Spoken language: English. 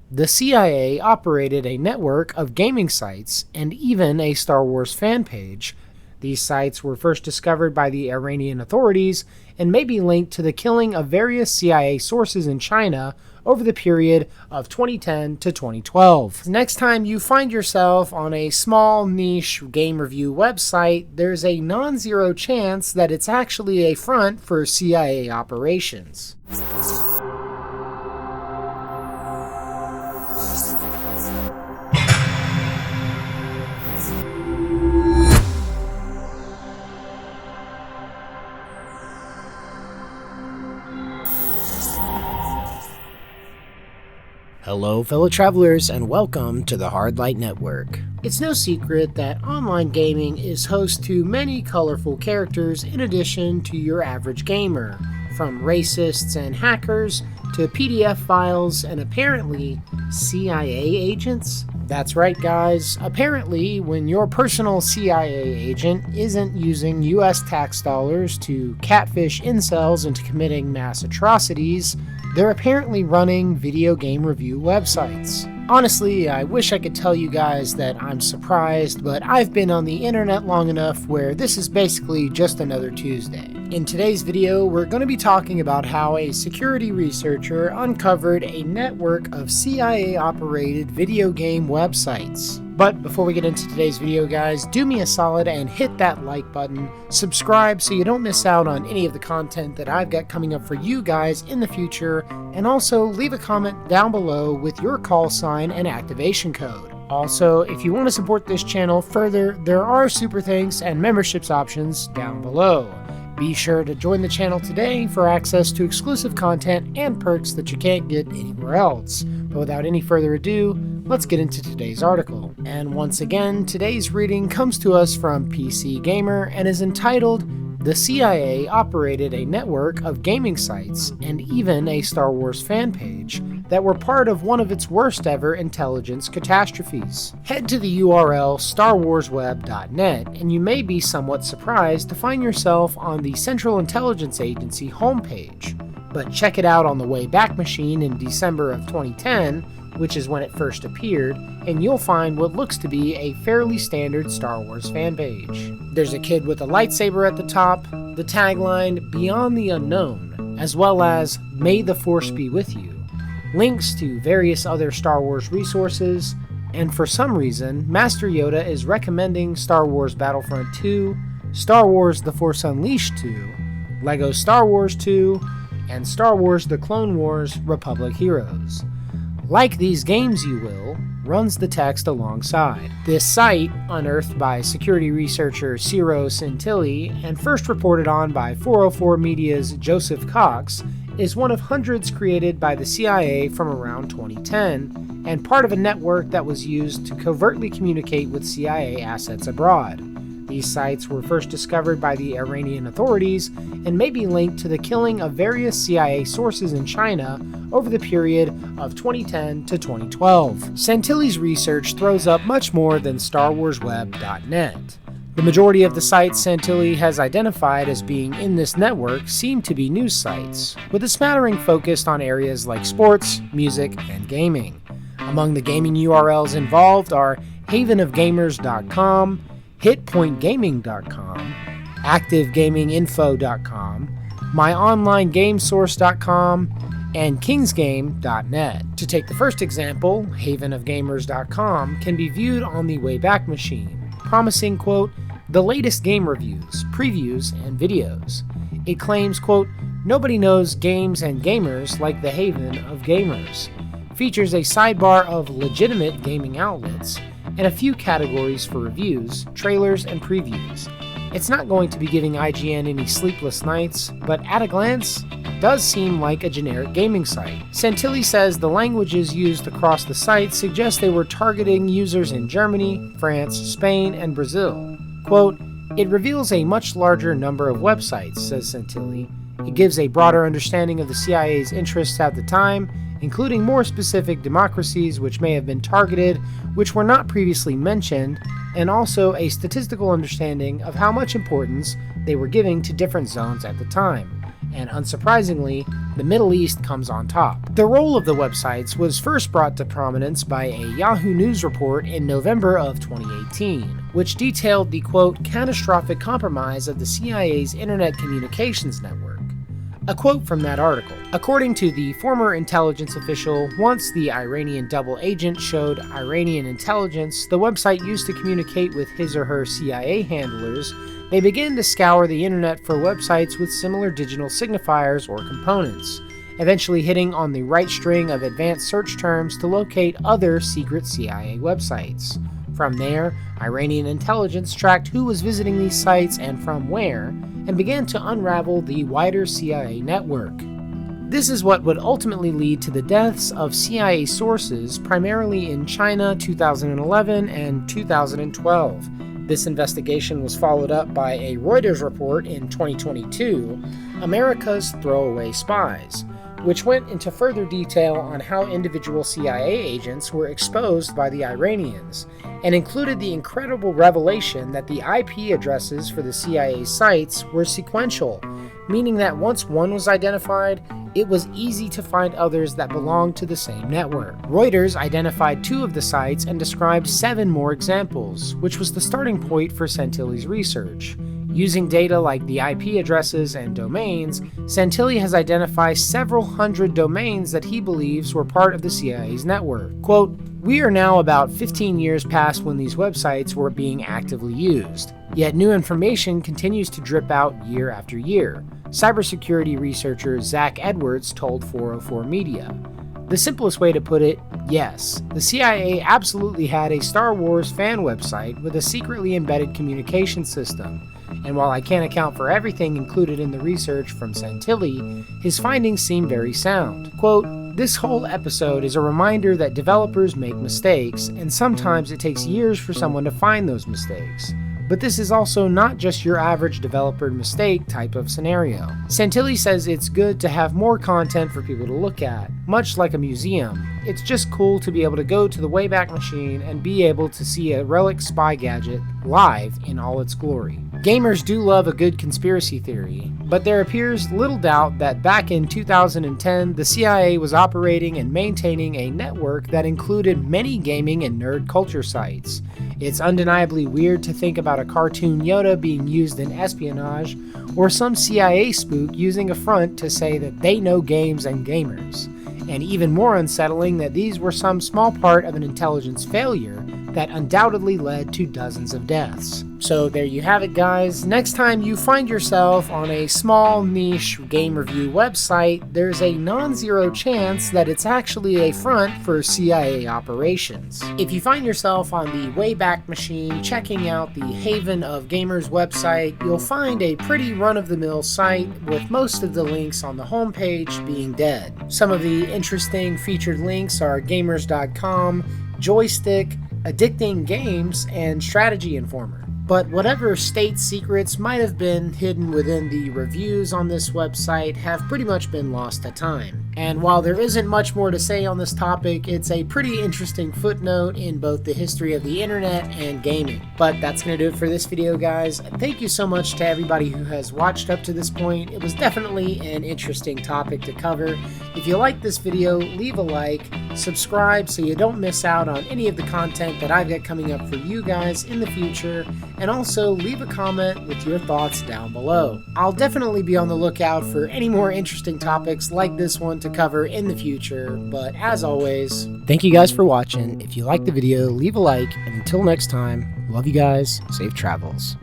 The CIA operated a network of gaming sites and even a Star Wars fan page. These sites were first discovered by the Iranian authorities and may be linked to the killing of various CIA sources in China over the period of 2010 to 2012. Next time you find yourself on a small niche game review website, there's a non-zero chance that it's actually a front for CIA operations. Hello, fellow travelers, and welcome to the Hardlight Network. It's no secret that online gaming is host to many colorful characters in addition to your average gamer, from racists and hackers to PDF files and apparently CIA agents. That's right, guys. Apparently, when your personal CIA agent isn't using US tax dollars to catfish incels into committing mass atrocities, they're apparently running video game review websites. Honestly, I wish I could tell you guys that I'm surprised, but I've been on the internet long enough where this is basically just another Tuesday. In today's video, we're going to be talking about how a security researcher uncovered a network of CIA-operated video game websites. But before we get into today's video, guys, do me a solid and hit that like button, subscribe so you don't miss out on any of the content that I've got coming up for you guys in the future, and also leave a comment down below with your call sign and activation code. Also, if you want to support this channel further, there are super thanks and memberships options down below. Be sure to join the channel today for access to exclusive content and perks that you can't get anywhere else. But without any further ado, let's get into today's article. And once again, today's reading comes to us from PC Gamer and is entitled, "The CIA Operated a Network of Gaming Sites and even a Star Wars fan page that were part of one of its worst ever intelligence catastrophes." Head to the URL starwarsweb.net and you may be somewhat surprised to find yourself on the Central Intelligence Agency homepage. But check it out on the Wayback Machine in December of 2010, which is when it first appeared, and you'll find what looks to be a fairly standard Star Wars fan page. There's a kid with a lightsaber at the top, the tagline, "Beyond the Unknown," as well as "May the Force be with you," links to various other Star Wars resources, and for some reason, Master Yoda is recommending Star Wars Battlefront 2, Star Wars The Force Unleashed 2, LEGO Star Wars 2, and Star Wars The Clone Wars Republic Heroes. Like these games, you will, runs the text alongside. This site, unearthed by security researcher Ciro Santilli and first reported on by 404 Media's Joseph Cox, is one of hundreds created by the CIA from around 2010, and part of a network that was used to covertly communicate with CIA assets abroad. These sites were first discovered by the Iranian authorities and may be linked to the killing of various CIA sources in China over the period of 2010 to 2012. Santilli's research throws up much more than StarWarsWeb.net. The majority of the sites Santilli has identified as being in this network seem to be news sites, with a smattering focused on areas like sports, music, and gaming. Among the gaming URLs involved are havenofgamers.com, hitpointgaming.com, activegaminginfo.com, myonlinegamesource.com, and kingsgame.net. To take the first example, havenofgamers.com can be viewed on the Wayback Machine, promising, quote, "the latest game reviews, previews, and videos." It claims, quote, "nobody knows games and gamers like the Haven of Gamers." Features a sidebar of legitimate gaming outlets and a few categories for reviews, trailers, and previews. It's not going to be giving IGN any sleepless nights, but at a glance, it does seem like a generic gaming site. Santilli says the languages used across the site suggest they were targeting users in Germany, France, Spain, and Brazil. Quote, "It reveals a much larger number of websites," says Santilli. "It gives a broader understanding of the CIA's interests at the time, including more specific democracies which may have been targeted, which were not previously mentioned, and also a statistical understanding of how much importance they were giving to different zones at the time. and unsurprisingly, the Middle East comes on top. The role of the websites was first brought to prominence by a Yahoo News report in November of 2018, which detailed the, quote, catastrophic compromise of the CIA's Internet Communications Network. A quote from that article. According to the former intelligence official, once the Iranian double agent showed Iranian intelligence the website used to communicate with his or her CIA handlers, they began to scour the internet for websites with similar digital signifiers or components, eventually hitting on the right string of advanced search terms to locate other secret CIA websites. From there, Iranian intelligence tracked who was visiting these sites and from where, and began to unravel the wider CIA network. This is what would ultimately lead to the deaths of CIA sources, primarily in China 2011 and 2012. This investigation was followed up by a Reuters report in 2022, America's Throwaway Spies, which went into further detail on how individual CIA agents were exposed by the Iranians, and included the incredible revelation that the IP addresses for the CIA sites were sequential, meaning that once one was identified, it was easy to find others that belonged to the same network. Reuters identified 2 of the sites and described 7 more examples, which was the starting point for Santilli's research. Using data like the IP addresses and domains, Santilli has identified several hundred domains that he believes were part of the CIA's network. Quote, "We are now about 15 years past when these websites were being actively used, yet new information continues to drip out year after year," cybersecurity researcher Zach Edwards told 404 Media. The simplest way to put it, yes, the CIA absolutely had a Star Wars fan website with a secretly embedded communication system. And while I can't account for everything included in the research from Santilli, his findings seem very sound. Quote, "This whole episode is a reminder that developers make mistakes, and sometimes it takes years for someone to find those mistakes. But this is also not just your average developer mistake type of scenario." Santilli says it's good to have more content for people to look at, much like a museum. It's just cool to be able to go to the Wayback Machine and be able to see a relic spy gadget live in all its glory. Gamers do love a good conspiracy theory, but there appears little doubt that back in 2010, the CIA was operating and maintaining a network that included many gaming and nerd culture sites. It's undeniably weird to think about a cartoon Yoda being used in espionage, or some CIA spook using a front to say that they know games and gamers. And even more unsettling that these were some small part of an intelligence failure that undoubtedly led to dozens of deaths. So there you have it, guys. Next time you find yourself on a small niche game review website, there's a non-zero chance that it's actually a front for CIA operations. If you find yourself on the Wayback Machine checking out the Haven of Gamers website, you'll find a pretty run-of-the-mill site with most of the links on the homepage being dead. Some of the interesting featured links are gamers.com, Joystick, Addicting Games, and Strategy Informer. But whatever state secrets might have been hidden within the reviews on this website have pretty much been lost to time. And while there isn't much more to say on this topic, it's a pretty interesting footnote in both the history of the internet and gaming. But that's going to do it for this video, guys. Thank you so much to everybody who has watched up to this point. It was definitely an interesting topic to cover. If you like this video, leave a like, subscribe so you don't miss out on any of the content that I've got coming up for you guys in the future, and also leave a comment with your thoughts down below. I'll definitely be on the lookout for any more interesting topics like this one to cover in the future, but as always, thank you guys for watching. If you liked the video, leave a like, and until next time, love you guys, safe travels.